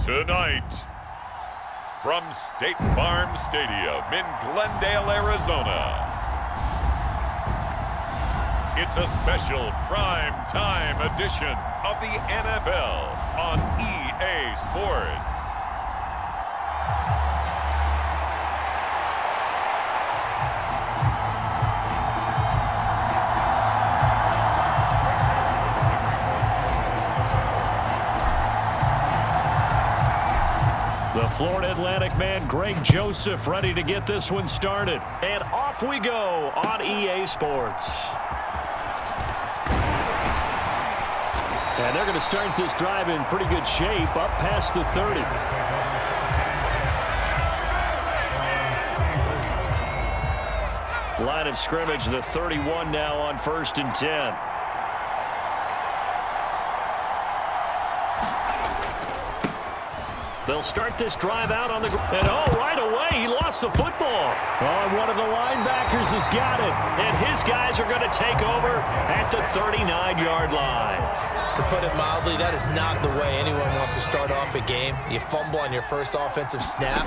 Tonight, from State Farm Stadium in Glendale, Arizona, it's a special prime time edition of the NFL on EA Sports. The Florida Atlantic man, Greg Joseph, ready to get this one started. And off we go on EA Sports. And they're going to start this drive in pretty good shape, up past the 30. Line of scrimmage, the 31 now on 1st and 10. They'll start this drive out on the ground. And right away, he lost the football. Oh, and one of the linebackers has got it. And his guys are going to take over at the 39-yard line. To put it mildly, that is not the way anyone wants to start off a game. You fumble on your first offensive snap.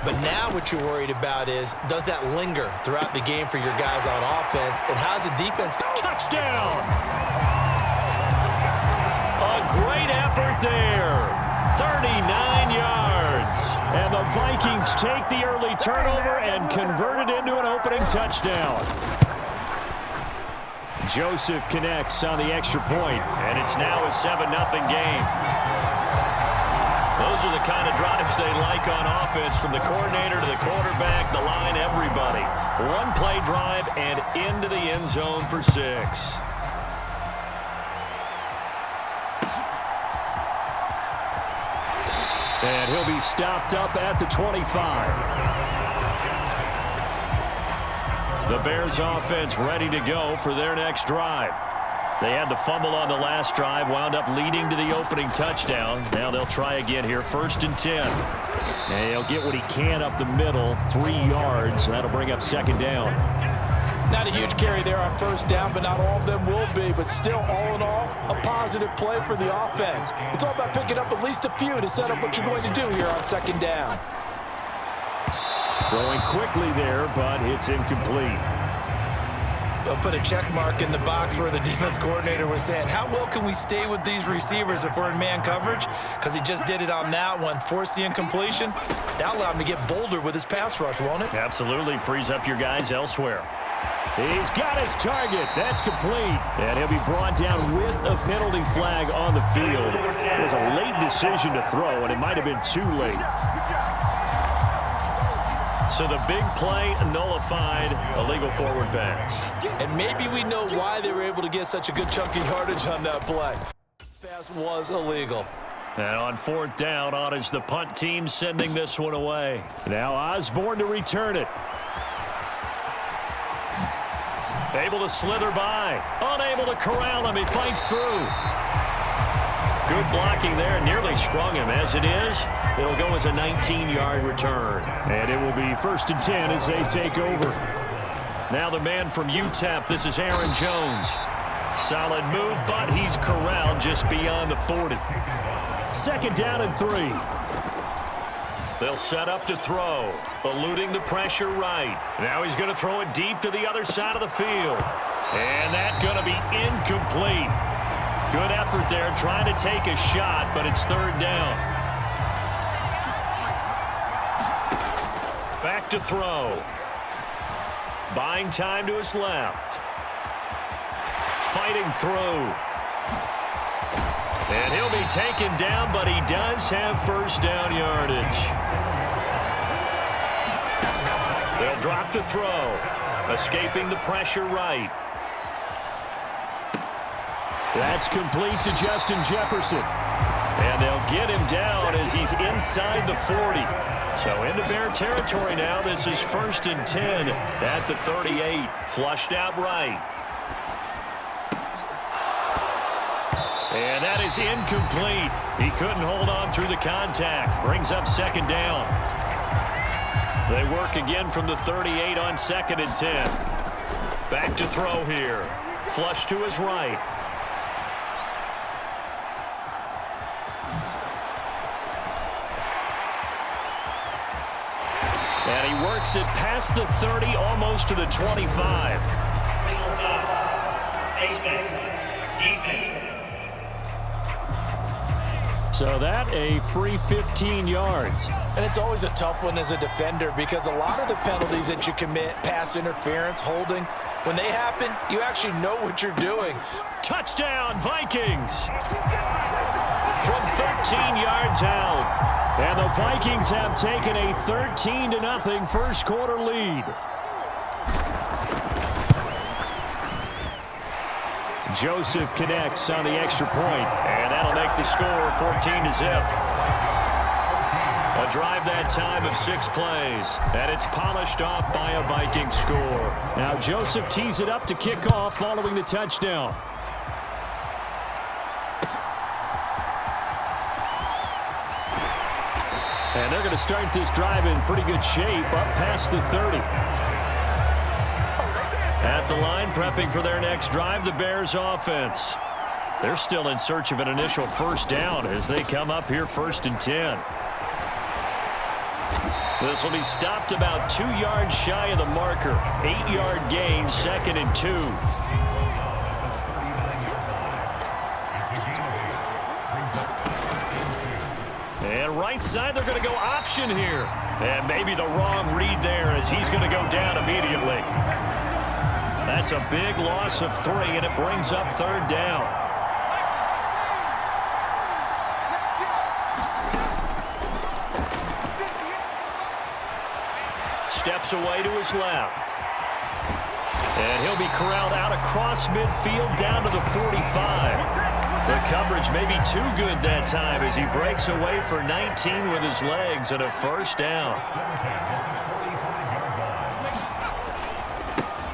But now what you're worried about is, does that linger throughout the game for your guys on offense? And how's the defense go? Touchdown! A great effort there. 39 yards. And the Vikings take the early turnover and convert it into an opening touchdown. Joseph connects on the extra point, and it's now a 7-0 game. Those are the kind of drives they like on offense, from the coordinator to the quarterback, the line, everybody. One-play drive and into the end zone for 6. And he'll be stopped up at the 25. The Bears offense ready to go for their next drive. They had the fumble on the last drive, wound up leading to the opening touchdown. Now they'll try again here, 1st and 10. And he'll get what he can up the middle, 3 yards. That'll bring up 2nd down. Not a huge carry there on 1st down, but not all of them will be. But still, all in all, a positive play for the offense. It's all about picking up at least a few to set up what you're going to do here on 2nd down. Throwing quickly there, but it's incomplete. They'll put a check mark in the box where the defense coordinator was saying, how well can we stay with these receivers if we're in man coverage? Because he just did it on that one, forced the incompletion. That'll allow him to get bolder with his pass rush, won't it? Absolutely, frees up your guys elsewhere. He's got his target. That's complete. And he'll be brought down with a penalty flag on the field. It was a late decision to throw, and it might have been too late. So the big play nullified, illegal forward pass. And maybe we know why they were able to get such a good chunk of yardage on that play. Pass was illegal. And on 4th down, on is the punt team sending this one away. Now Osborne to return it. Able to slither by. Unable to corral him. He fights through. Good blocking there. Nearly sprung him. As it is, it'll go as a 19-yard return. And it will be 1st and 10 as they take over. Now the man from UTEP. This is Aaron Jones. Solid move, but he's corralled just beyond the 40. 2nd down and 3. They'll set up to throw, eluding the pressure right. Now he's going to throw it deep to the other side of the field. And that's going to be incomplete. Good effort there, trying to take a shot, but it's 3rd down. Back to throw. Buying time to his left. Fighting through. And he'll be taken down, but he does have 1st down yardage. They'll drop to throw. Escaping the pressure right. That's complete to Justin Jefferson. And they'll get him down as he's inside the 40. So into Bear territory now. This is 1st and 10 at the 38. Flushed out right. And that is incomplete. He couldn't hold on through the contact. Brings up 2nd down. They work again from the 38 on 2nd and 10. Back to throw here. Flush to his right. And he works it past the 30, almost to the 25. So that a free 15 yards. And it's always a tough one as a defender because a lot of the penalties that you commit, pass interference, holding, when they happen, you actually know what you're doing. Touchdown, Vikings! From 13 yards out. And the Vikings have taken a 13-0 first quarter lead. Joseph connects on the extra point, and that'll make the score 14-0. A drive that time of 6 plays, and it's polished off by a Viking score. Now Joseph tees it up to kick off following the touchdown. And they're going to start this drive in pretty good shape, up past the 30. At the line, prepping for their next drive, the Bears offense. They're still in search of an initial first down as they come up here 1st and 10. This will be stopped about 2 yards shy of the marker. 8-yard gain, 2nd and 2. And right side, they're going to go option here. And maybe the wrong read there as he's going to go down immediately. That's a big loss of 3, and it brings up 3rd down. Steps away to his left. And he'll be corralled out across midfield down to the 45. The coverage may be too good that time as he breaks away for 19 with his legs and a first down.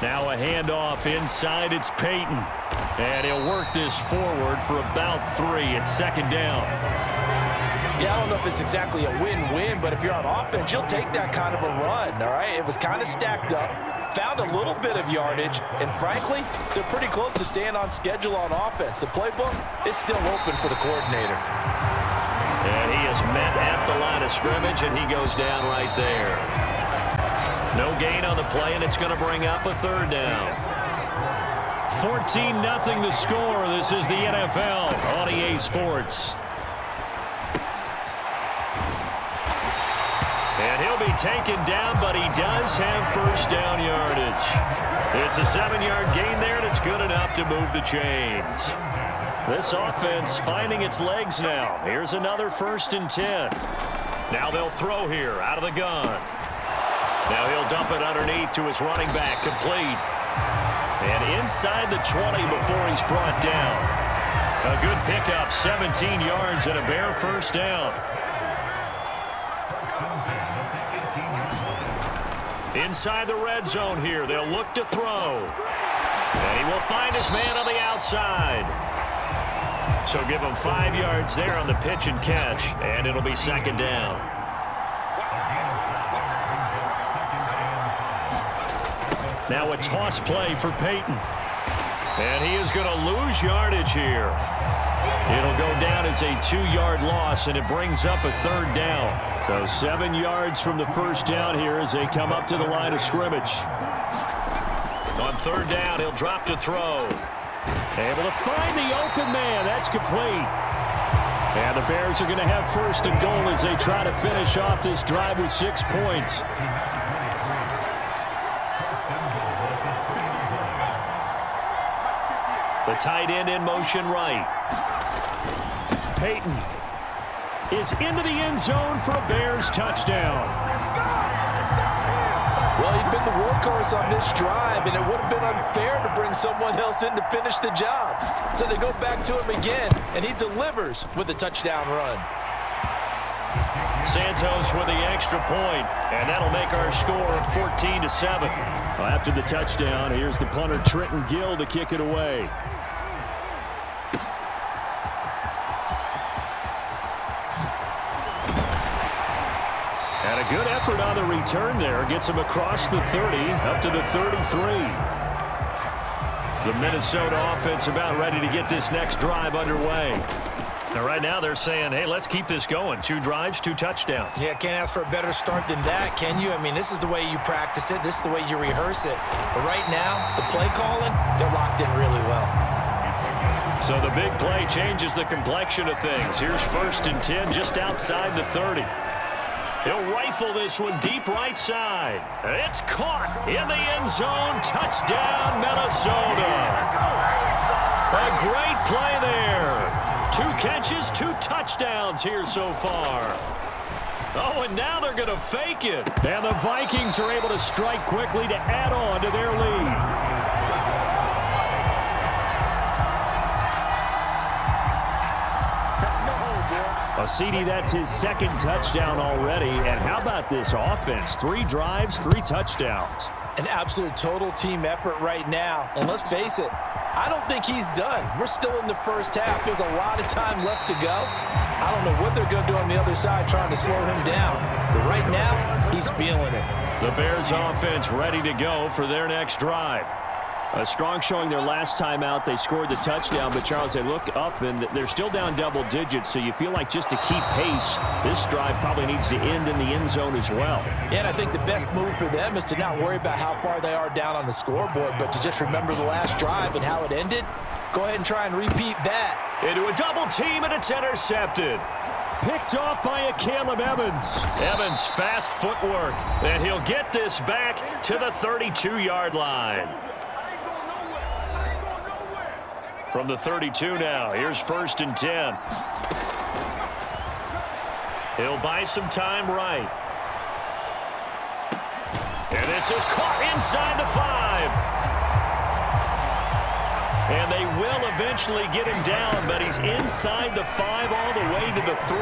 Now a handoff inside. It's Peyton. And he'll work this forward for about 3. It's 2nd down. Yeah, I don't know if it's exactly a win-win, but if you're on offense, you'll take that kind of a run, all right? It was kind of stacked up, found a little bit of yardage, and frankly, they're pretty close to staying on schedule on offense. The playbook is still open for the coordinator. And he is met at the line of scrimmage, and he goes down right there. No gain on the play, and it's going to bring up a 3rd down. 14-0 the score. This is the NFL on EA Sports. And he'll be taken down, but he does have first down yardage. It's a 7-yard gain there, and it's good enough to move the chains. This offense finding its legs now. Here's another 1st and 10. Now they'll throw here out of the gun. Now he'll dump it underneath to his running back, complete. And inside the 20 before he's brought down. A good pickup, 17 yards and a Bear first down. Inside the red zone here, they'll look to throw. And he will find his man on the outside. So give him 5 yards there on the pitch and catch, and it'll be 2nd down. Now a toss play for Peyton. And he is going to lose yardage here. It'll go down as a 2-yard loss, and it brings up a 3rd down. So 7 yards from the first down here as they come up to the line of scrimmage. On 3rd down, he'll drop to throw. Able to find the open man. That's complete. And the Bears are going to have 1st and goal as they try to finish off this drive with 6 points. The tight end in motion right. Peyton is into the end zone for a Bears touchdown. Well, he'd been the workhorse on this drive, and it would have been unfair to bring someone else in to finish the job. So they go back to him again, and he delivers with a touchdown run. Santos with the extra point, and that'll make our score 14-7. Well, after the touchdown, here's the punter Trenton Gill to kick it away. And a good effort on the return there. Gets him across the 30, up to the 33. The Minnesota offense about ready to get this next drive underway. And right now they're saying, hey, let's keep this going. 2 drives, 2 touchdowns. Yeah, can't ask for a better start than that, can you? I mean, this is the way you practice it. This is the way you rehearse it. But right now, the play calling, they're locked in really well. So the big play changes the complexion of things. Here's 1st and 10 just outside the 30. He'll rifle this one deep right side. It's caught in the end zone. Touchdown, Minnesota. A great play there. 2 catches, 2 touchdowns here so far. Oh, and now they're going to fake it. And the Vikings are able to strike quickly to add on to their lead. CD, that's his 2nd touchdown already. And how about this offense? 3 drives, 3 touchdowns. An absolute total team effort right now. And let's face it, I don't think he's done. We're still in the first half. There's a lot of time left to go. I don't know what they're going to do on the other side trying to slow him down. But right now, he's feeling it. The Bears offense ready to go for their next drive. A strong showing their last time out. They scored the touchdown, but Charles, they look up and they're still down double digits, so you feel like just to keep pace, this drive probably needs to end in the end zone as well. Yeah, and I think the best move for them is to not worry about how far they are down on the scoreboard, but to just remember the last drive and how it ended. Go ahead and try and repeat that. Into a double team, and it's intercepted. Picked off by a Caleb Evans. Evans, fast footwork, and he'll get this back to the 32-yard line. From the 32 now, here's 1st and 10. He'll buy some time right. And this is caught inside the 5. And they will eventually get him down, but he's inside the 5 all the way to the 3.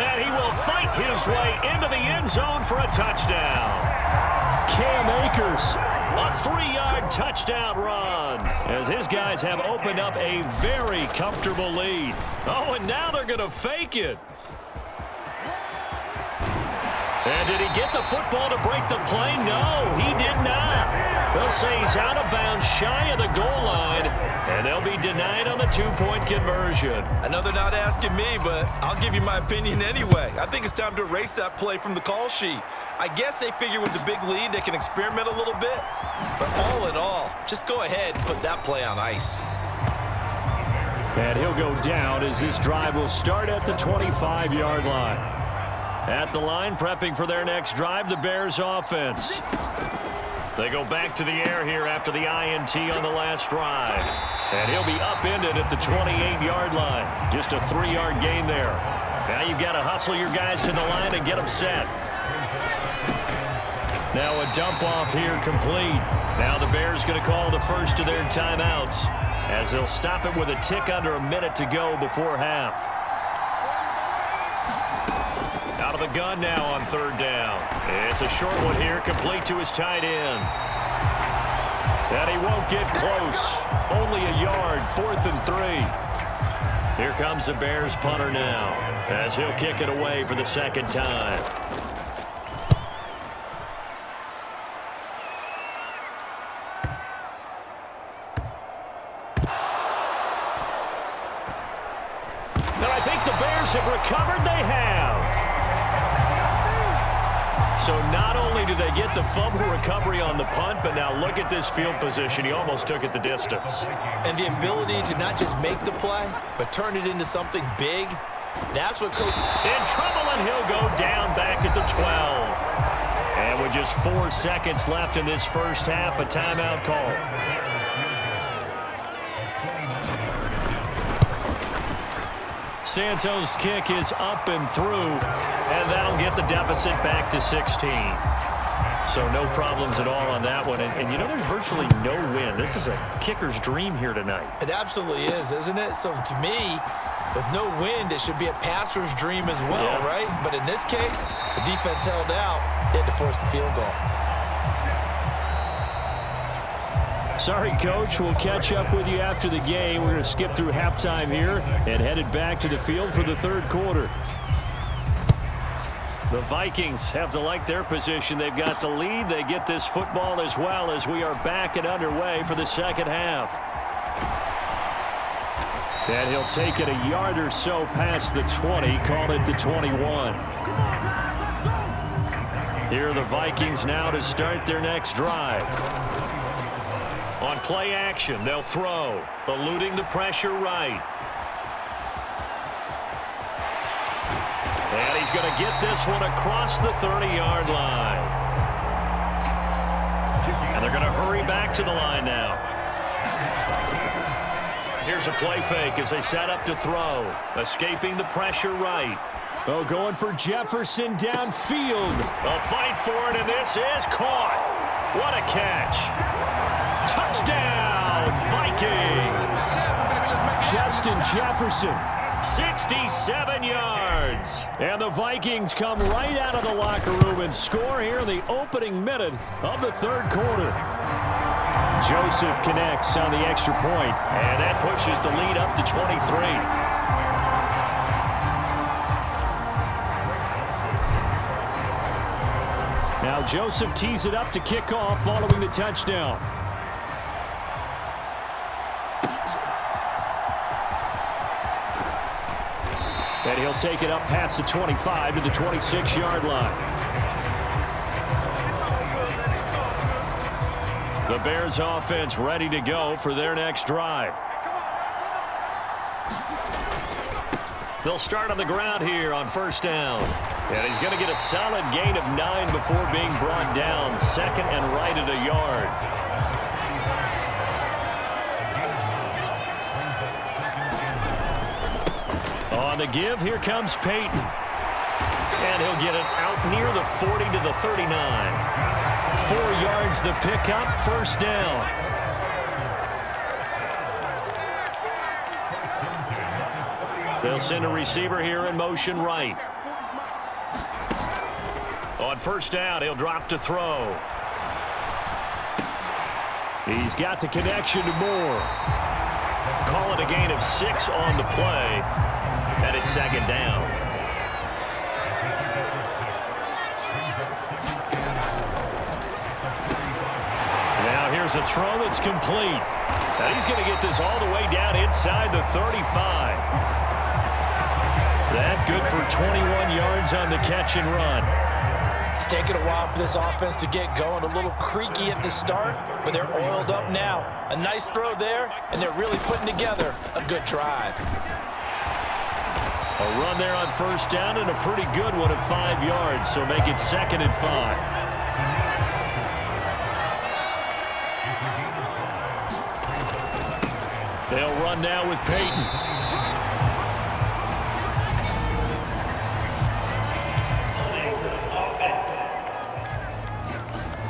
And he will fight his way into the end zone for a touchdown. Cam Akers, a 3-yard touchdown run, as his guys have opened up a very comfortable lead. Oh, and now they're going to fake it. And did he get the football to break the play? No, he did not. They'll say he's out of bounds shy of the goal line, and they'll be denied on the 2-point conversion. I know they're not asking me, but I'll give you my opinion anyway. I think it's time to erase that play from the call sheet. I guess they figure with the big lead they can experiment a little bit, but all in all, just go ahead and put that play on ice. And he'll go down as this drive will start at the 25-yard line. At the line, prepping for their next drive, the Bears offense. They go back to the air here after the INT on the last drive. And he'll be upended at the 28-yard line. Just a 3-yard gain there. Now you've got to hustle your guys to the line and get them set. Now a dump off here complete. Now the Bears going to call the first of their timeouts as they'll stop it with a tick under a minute to go before half. Out of the gun now on 3rd down. It's a short one here, complete to his tight end. And he won't get close. Only a yard, 4th and 3. Here comes the Bears punter now, as he'll kick it away for the 2nd time. Now I think the Bears have recovered. They have. So not only do they get the fumble recovery on the punt, but now look at this field position. He almost took it the distance. And the ability to not just make the play, but turn it into something big, that's what coach... In trouble, and he'll go down back at the 12. And with just 4 seconds left in this first half, a timeout call. Santos' kick is up and through, and that'll get the deficit back to 16. So no problems at all on that one. And you know, there's virtually no win. This is a kicker's dream here tonight. It absolutely is, isn't it? So to me, with no wind, it should be a passer's dream as well, right? But in this case, the defense held out. They had to force the field goal. Sorry, Coach. We'll catch up with you after the game. We're going to skip through halftime here and headed back to the field for the 3rd quarter. The Vikings have to like their position. They've got the lead. They get this football as well as we are back and underway for the 2nd half. And he'll take it a yard or so past the 20, call it the 21. Here are the Vikings now to start their next drive. On play action, they'll throw, eluding the pressure right. And he's going to get this one across the 30-yard line. And they're going to hurry back to the line now. Here's a play fake as they set up to throw. Escaping the pressure right. Oh, going for Jefferson downfield. A fight for it, and this is caught. What a catch. Touchdown, Vikings. Justin Jefferson, 67 yards. And the Vikings come right out of the locker room and score here in the opening minute of the third quarter. Joseph connects on the extra point, and that pushes the lead up to 23. Now Joseph tees it up to kick off following the touchdown. And he'll take it up past the 25 to the 26-yard line. The Bears offense ready to go for their next drive. They'll start on the ground here on first down. And he's going to get a solid gain of 9 before being brought down. Second and right at a yard. On the give, here comes Peyton. And he'll get it out near the 40 to the 39. 4 yards the pickup, first down. They'll send a receiver here in motion right. On first down, he'll drop to throw. He's got the connection to Moore. Call it a gain of 6 on the play. And it's second down. Now here's a throw that's complete. And he's going to get this all the way down inside the 35. That good for 21 yards on the catch and run. It's taken a while for this offense to get going. A little creaky at the start, but they're oiled up now. A nice throw there, and they're really putting together a good drive. A run there on first down and a pretty good one at 5 yards, so make it second and 5. They'll run now with Peyton.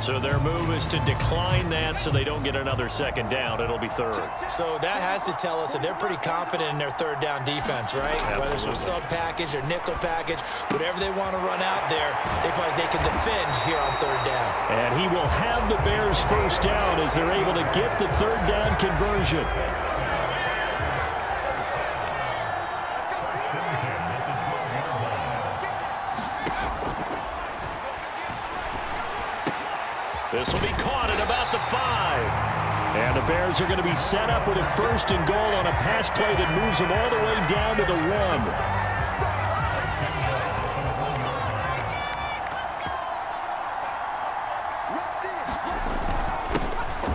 So their move is to decline that so they don't get another second down. It'll be third. So that has to tell us that they're pretty confident in their third down defense, right? Absolutely. Whether it's a sub package or nickel package, whatever they want to run out there, they feel like they can defend here on third down. And he will have the Bears first down as they're able to get the third down conversion. This will be caught at about the 5. And the Bears are going to be set up with a first and goal on a pass play that moves them all the way down to the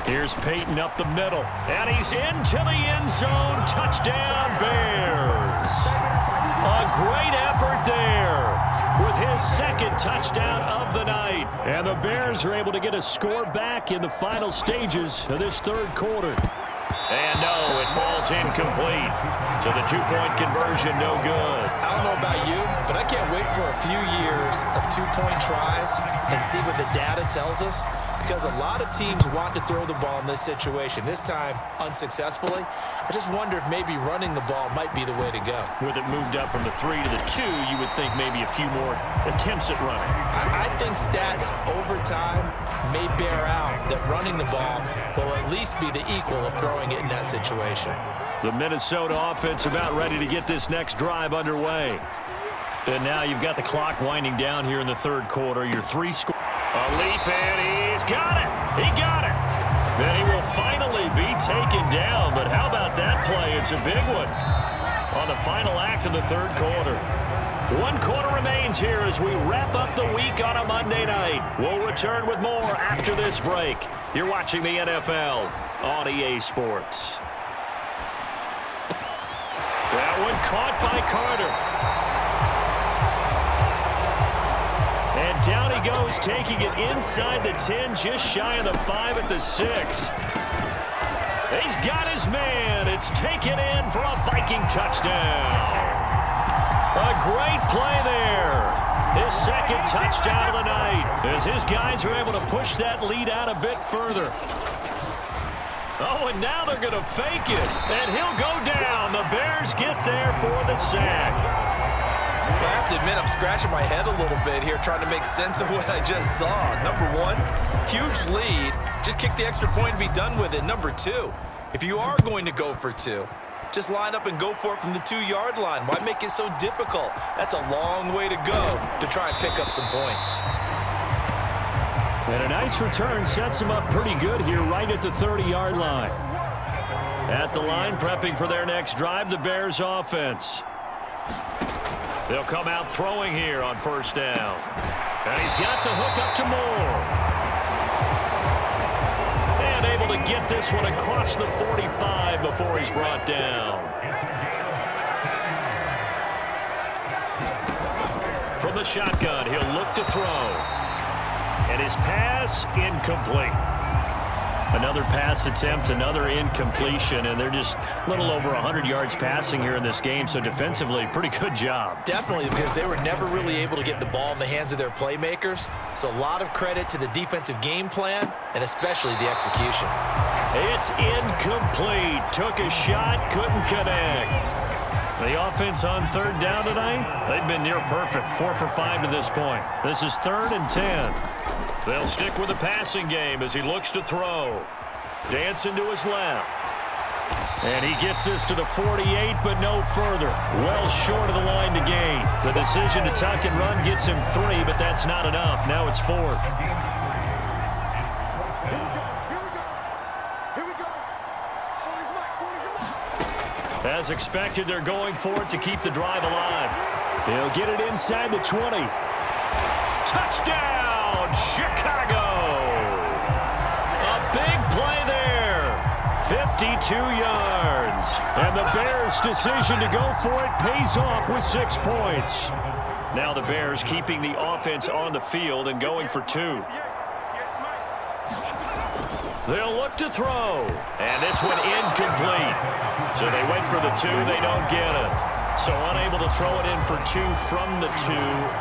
1. Here's Peyton up the middle. And he's into the end zone. Touchdown, Bears. A great effort there with his second touchdown of the night. And the Bears are able to get a score back in the final stages of this third quarter. And no, it falls incomplete. So the two-point conversion, no good. I don't know about you, but I can't wait for a few years of two-point tries and see what the data tells us. Because a lot of teams want to throw the ball in this situation. This time, unsuccessfully. I just wonder if maybe running the ball might be the way to go. With it moved up from the 3 to the 2, you would think maybe a few more attempts at running. I think stats over time may bear out that running the ball will at least be the equal of throwing it in that situation. The Minnesota offense about ready to get this next drive underway. And now you've got the clock winding down here in the third quarter. Your 3 score. A leap, and he's got it. He got it. Then he will finally be taken down, but how about that play? It's a big one on the final act of the third quarter. 1 quarter remains here as we wrap up the week on a Monday night. We'll return with more after this break. You're watching the NFL on EA Sports. That one caught by Carter. And down he goes, taking it inside the 10, just shy of the 5 at the 6. He's got his man. It's taken in for a Viking touchdown. A great play there. His second touchdown of the night as his guys are able to push that lead out a bit further. Oh, and now they're going to fake it, and he'll go down. The Bears get there for the sack. I have to admit, I'm scratching my head a little bit here trying to make sense of what I just saw. Number one, huge lead. Just kick the extra point and be done with it. Number two, if you are going to go for two, just line up and go for it from the 2-yard line. Why make it so difficult? That's a long way to go to try and pick up some points. And a nice return sets them up pretty good here right at the 30-yard line. At the line, prepping for their next drive, the Bears offense. They'll come out throwing here on first down. And he's got the hook up to Moore. And able to get this one across the 45 before he's brought down. From the shotgun, he'll look to throw. And his pass incomplete. Another pass attempt, another incompletion, and they're just a little over 100 yards passing here in this game, so defensively, pretty good job. Definitely, because they were never really able to get the ball in the hands of their playmakers, so a lot of credit to the defensive game plan and especially the execution. It's incomplete. Took a shot, couldn't connect. The offense on third down tonight, they've been near perfect, 4 for 5 to this point. This is 3rd and 10. They'll stick with the passing game as he looks to throw. Dancing to his left. And he gets this to the 48, but no further. Well short of the line to gain. The decision to tuck and run gets him 3, but that's not enough. Now it's 4th. As expected, they're going for it to keep the drive alive. He'll get it inside the 20. Touchdown, Chicago! A big play there. 52 yards. And the Bears' decision to go for it pays off with 6 points. Now the Bears keeping the offense on the field and going for 2. They'll look to throw. And this one incomplete. So they went for the 2. They don't get it. So unable to throw it in for 2 from the 2.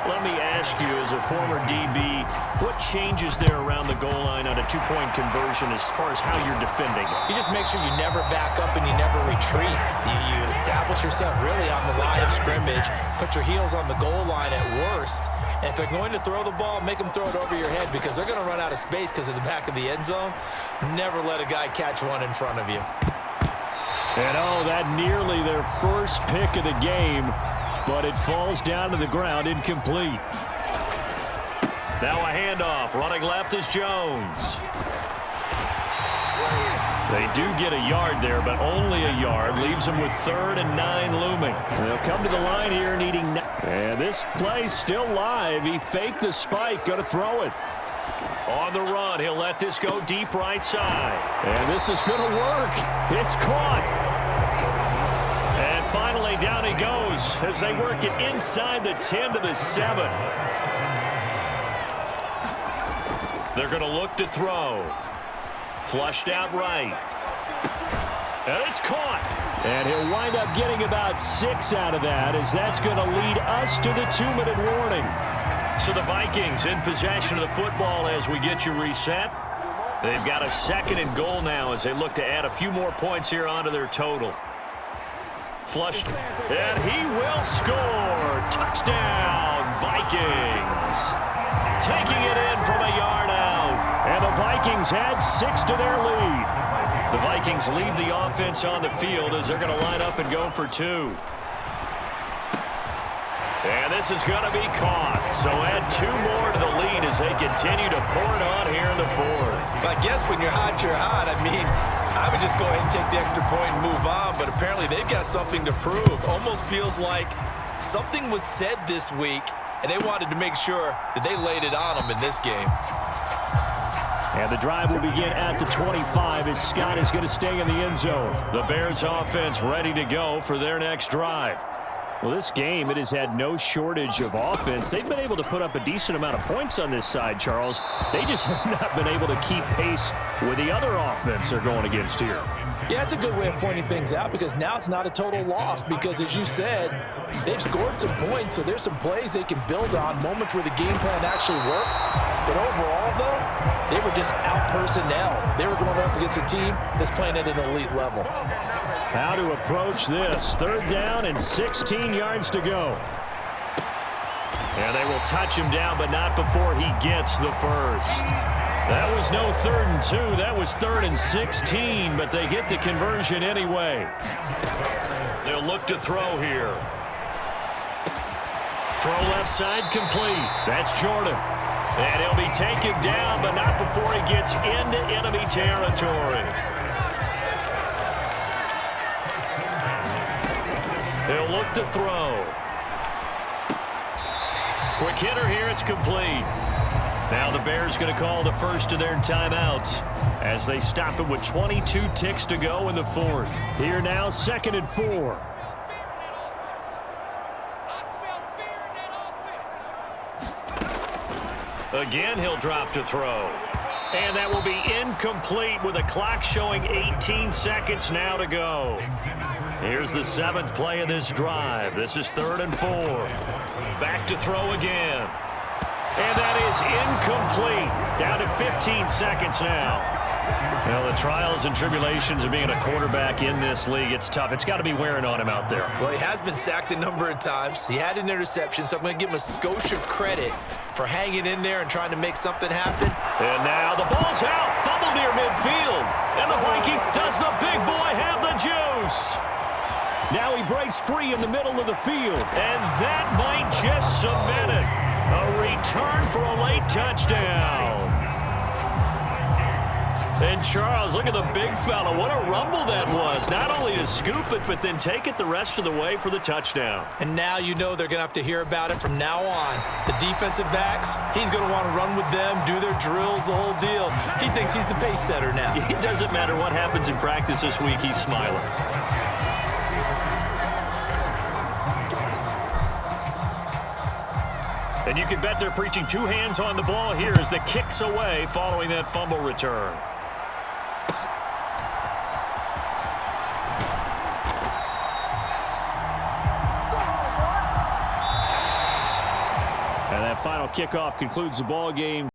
Let me ask you, as a former DB, what changes there around the goal line on a 2-point conversion as far as how you're defending it? You just make sure you never back up and you never retreat. You establish yourself really on the line of scrimmage, put your heels on the goal line at worst, and if they're going to throw the ball, make them throw it over your head because they're going to run out of space because of the back of the end zone. Never let a guy catch one in front of you. And oh, that nearly their first pick of the game, but it falls down to the ground, incomplete. Now a handoff, running left is Jones. They do get a yard there, but only a yard. Leaves them with 3rd and 9 looming. They'll come to the line here needing... And this play's still live. He faked the spike, going to throw it. On the run, he'll let this go deep right side. And this is going to work. It's caught. And finally, down he goes as they work it inside the 10 to the 7. They're going to look to throw. Flushed out right. And it's caught. And he'll wind up getting about 6 out of that, as that's going to lead us to the 2-minute warning. So the Vikings in possession of the football as we get you reset. They've got a 2nd and goal now as they look to add a few more points here onto their total. Flushed, and he will score. Touchdown, Vikings. Taking it in from a yard out. And the Vikings add 6 to their lead. The Vikings leave the offense on the field as they're going to line up and go for 2. And this is going to be caught. So add 2 more to the lead as they continue to pour it on here in the fourth. I guess when you're hot, you're hot. I mean, I would just go ahead and take the extra point and move on, but apparently they've got something to prove. Almost feels like something was said this week, and they wanted to make sure that they laid it on them in this game. And the drive will begin at the 25 as Scott is going to stay in the end zone. The Bears offense ready to go for their next drive. Well, this game, it has had no shortage of offense. They've been able to put up a decent amount of points on this side, Charles. They just have not been able to keep pace with the other offense they're going against here. Yeah, it's a good way of pointing things out because now it's not a total loss because, as you said, they've scored some points, so there's some plays they can build on, moments where the game plan actually worked. But overall, though, they were just out-personnel. They were going up against a team that's playing at an elite level. How to approach this. 3rd down and 16 yards to go. And they will touch him down, but not before he gets the first. That was no 3rd and 2. That was 3rd and 16, but they get the conversion anyway. They'll look to throw here. Throw left side complete. That's Jordan. And he'll be taken down, but not before he gets into enemy territory. He'll look to throw. Quick hitter here, it's complete. Now the Bears going to call the first of their timeouts as they stop it with 22 ticks to go in the fourth. Here now, 2nd and 4. Again, he'll drop to throw. And that will be incomplete with the clock showing 18 seconds now to go. Here's the 7th play of this drive. This is 3rd and 4. Back to throw again. And that is incomplete. Down to 15 seconds now. Well, the trials and tribulations of being a quarterback in this league, it's tough. It's got to be wearing on him out there. Well, he has been sacked a number of times. He had an interception, so I'm going to give him a skosh of credit for hanging in there and trying to make something happen. And now the ball's out. Fumble near midfield. And the Viking, does the big boy have the juice? Now he breaks free in the middle of the field. And that might just cement it. A return for a late touchdown. And Charles, look at the big fella. What a rumble that was. Not only to scoop it, but then take it the rest of the way for the touchdown. And now you know they're going to have to hear about it from now on. The defensive backs, he's going to want to run with them, do their drills, the whole deal. He thinks he's the pace setter now. It doesn't matter what happens in practice this week, he's smiling. And you can bet they're preaching 2 hands on the ball here as the kick's away following that fumble return. And that final kickoff concludes the ball game.